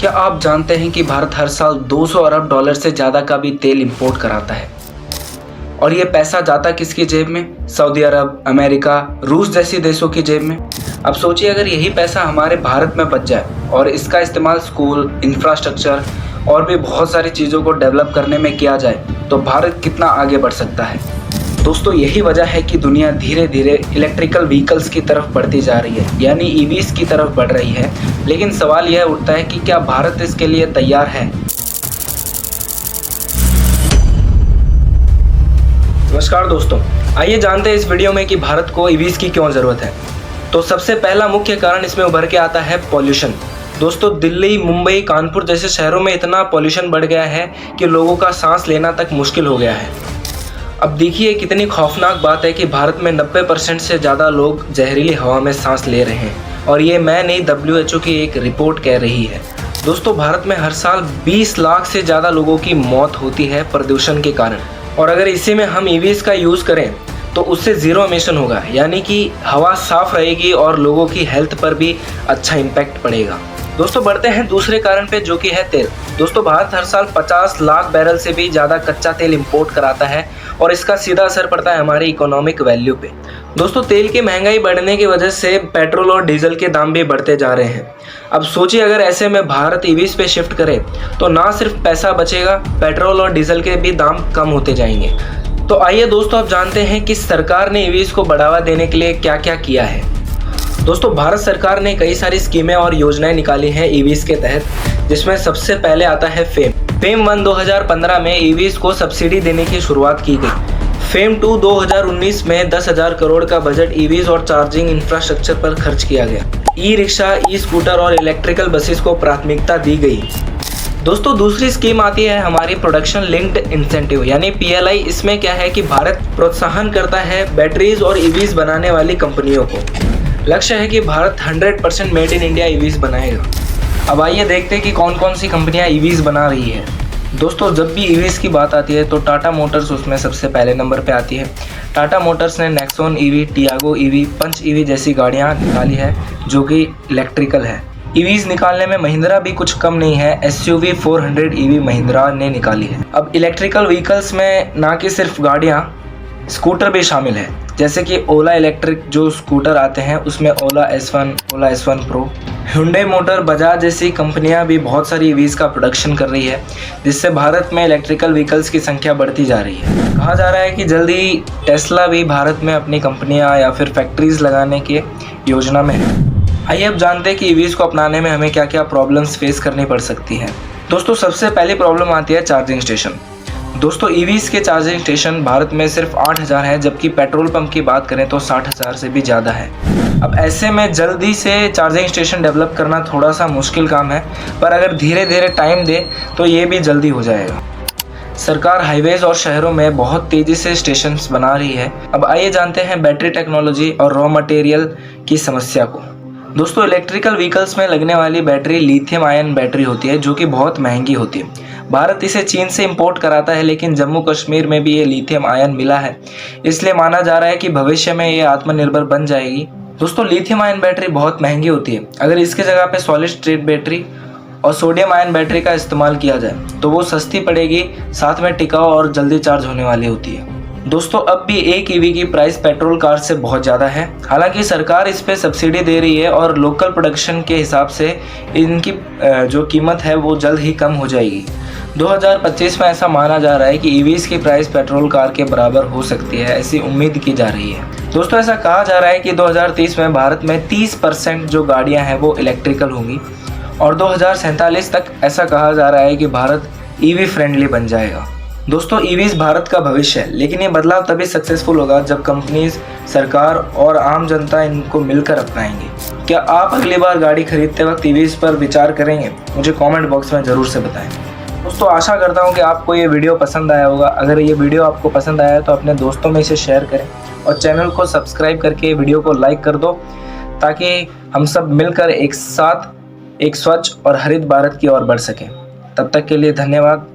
क्या आप जानते हैं कि भारत हर साल 200 अरब डॉलर से ज़्यादा का भी तेल इंपोर्ट कराता है? और ये पैसा जाता किसकी जेब में? सऊदी अरब, अमेरिका, रूस जैसी देशों की जेब में। अब सोचिए अगर यही पैसा हमारे भारत में बच जाए और इसका इस्तेमाल स्कूल, इंफ्रास्ट्रक्चर और भी बहुत सारी चीज़ों को डेवलप करने में किया जाए तो भारत कितना आगे बढ़ सकता है। दोस्तों यही वजह है कि दुनिया धीरे धीरे इलेक्ट्रिकल व्हीकल्स की तरफ बढ़ती जा रही है, यानी ईवीज की तरफ बढ़ रही है। लेकिन सवाल यह उठता है कि क्या भारत इसके लिए तैयार है? नमस्कार दोस्तों, आइए जानते हैं इस वीडियो में कि भारत को ईवीज की क्यों ज़रूरत है। तो सबसे पहला मुख्य कारण इसमें उभर के आता है पॉल्यूशन। दोस्तों दिल्ली, मुंबई, कानपुर जैसे शहरों में इतना पॉल्यूशन बढ़ गया है कि लोगों का सांस लेना तक मुश्किल हो गया है। अब देखिए कितनी खौफनाक बात है कि भारत में 90% से ज़्यादा लोग जहरीली हवा में सांस ले रहे हैं, और ये मैं नहीं, WHO की एक रिपोर्ट कह रही है। दोस्तों भारत में हर साल 20 लाख से ज़्यादा लोगों की मौत होती है प्रदूषण के कारण, और अगर इसी में हम ईवीज का यूज़ करें तो उससे ज़ीरो एमिशन होगा, यानी कि हवा साफ रहेगी और लोगों की हेल्थ पर भी अच्छा इम्पैक्ट पड़ेगा। दोस्तों बढ़ते हैं दूसरे कारण पे, जो कि है तेल। दोस्तों भारत हर साल 50 लाख बैरल से भी ज़्यादा कच्चा तेल इंपोर्ट कराता है और इसका सीधा असर पड़ता है हमारी इकोनॉमिक वैल्यू पे। दोस्तों तेल की महंगाई बढ़ने की वजह से पेट्रोल और डीजल के दाम भी बढ़ते जा रहे हैं। अब सोचिए अगर ऐसे में भारत ईवीज पे शिफ्ट करे तो ना सिर्फ पैसा बचेगा, पेट्रोल और डीजल के भी दाम कम होते जाएंगे। तो आइए दोस्तों अब जानते हैं कि सरकार ने ईवीज को बढ़ावा देने के लिए क्या क्या किया है। दोस्तों भारत सरकार ने कई सारी स्कीमें और योजनाएं निकाली हैं ईवीज के तहत, जिसमें सबसे पहले आता है फेम 1 2015 में ईवीज को सब्सिडी देने की शुरुआत की गई। फेम 2 2019 में 10,000 करोड़ का बजट ईवीज और चार्जिंग इंफ्रास्ट्रक्चर पर खर्च किया गया। ई रिक्शा, ई स्कूटर और इलेक्ट्रिकल बसेस को प्राथमिकता दी गई। दोस्तों दूसरी स्कीम आती है हमारी प्रोडक्शन लिंक्ड इंसेंटिव यानी PLI। इसमें क्या है कि भारत प्रोत्साहन करता है बैटरीज और ईवीज बनाने वाली कंपनियों को। लक्ष्य है कि Bharat 100% made in India EVs बनाएगा। अब आइए देखते हैं कि कौन कौन सी कंपनियां ईवीज बना रही है। दोस्तों जब भी ईवीज की बात आती है तो टाटा मोटर्स उसमें सबसे पहले नंबर पे आती है। टाटा मोटर्स ने Nexon EV, Tiago EV, Punch EV जैसी गाड़ियां निकाली है जो कि इलेक्ट्रिकल है। ईवीज निकालने में महिंद्रा भी कुछ कम नहीं है। SUV 400 ईवी महिंद्रा ने निकाली है। अब इलेक्ट्रिकल व्हीकल्स में ना कि सिर्फ गाड़ियां, स्कूटर भी शामिल है, जैसे कि ओला इलेक्ट्रिक जो स्कूटर आते हैं उसमें ओला S1, ओला S1 pro. hyundai motor, Bajaj जैसी कंपनियां भी बहुत सारी ईवीज का प्रोडक्शन कर रही है, जिससे भारत में इलेक्ट्रिकल व्हीकल्स की संख्या बढ़ती जा रही है। कहा जा रहा है कि जल्दी टेस्ला भी भारत में अपनी कंपनियां या फिर फैक्ट्रीज लगाने की योजना में है। आइए अब जानते हैं कि ईवीज को अपनाने में हमें क्या क्या प्रॉब्लम्स फेस करनी पड़ सकती हैं। दोस्तों सबसे पहली प्रॉब्लम आती है चार्जिंग स्टेशन। दोस्तों ईवीज के चार्जिंग स्टेशन भारत में सिर्फ 8,000 है, जबकि पेट्रोल पंप की बात करें तो 60,000 से भी ज़्यादा है। अब ऐसे में जल्दी से चार्जिंग स्टेशन डेवलप करना थोड़ा सा मुश्किल काम है, पर अगर धीरे धीरे टाइम दे तो ये भी जल्दी हो जाएगा। सरकार हाईवेज और शहरों में बहुत तेज़ी से स्टेशंस बना रही है। अब आइए जानते हैं बैटरी टेक्नोलॉजी और रॉ मटेरियल की समस्या को। दोस्तों इलेक्ट्रिकल व्हीकल्स में लगने वाली बैटरी लिथियम आयन बैटरी होती है, जो कि बहुत महंगी होती है। भारत इसे चीन से इंपोर्ट कराता है, लेकिन जम्मू कश्मीर में भी ये लिथियम आयन मिला है, इसलिए माना जा रहा है कि भविष्य में ये आत्मनिर्भर बन जाएगी। दोस्तों लिथियम आयन बैटरी बहुत महंगी होती है। अगर इसके जगह पे सॉलिड स्टेट बैटरी और सोडियम आयन बैटरी का इस्तेमाल किया जाए तो वो सस्ती पड़ेगी, साथ में टिकाऊ और जल्दी चार्ज होने वाली होती है। दोस्तों अब भी एक ईवी की प्राइस पेट्रोल कार से बहुत ज़्यादा है। हालांकि सरकार इस पे सब्सिडी दे रही है और लोकल प्रोडक्शन के हिसाब से इनकी जो कीमत है वो जल्द ही कम हो जाएगी। 2025 में ऐसा माना जा रहा है कि ईवीज की प्राइस पेट्रोल कार के बराबर हो सकती है, ऐसी उम्मीद की जा रही है। दोस्तों ऐसा कहा जा रहा है कि 2030 में भारत में 30% जो गाड़ियाँ हैं वो इलेक्ट्रिकल होंगी, और 2047 तक ऐसा कहा जा रहा है कि भारत ईवी फ्रेंडली बन जाएगा। दोस्तों ईवीज भारत का भविष्य है, लेकिन ये बदलाव तभी सक्सेसफुल होगा जब कंपनीज, सरकार और आम जनता इनको मिलकर अपनाएंगे। क्या आप अगली बार गाड़ी खरीदते वक्त ईवीज पर विचार करेंगे? मुझे कमेंट बॉक्स में ज़रूर से बताएं। दोस्तों आशा करता हूँ कि आपको ये वीडियो पसंद आया होगा। अगर ये वीडियो आपको पसंद आया तो अपने दोस्तों में इसे शेयर करें और चैनल को सब्सक्राइब करके वीडियो को लाइक कर दो, ताकि हम सब मिलकर एक साथ एक स्वच्छ और हरित भारत की ओर बढ़ सकें। तब तक के लिए धन्यवाद।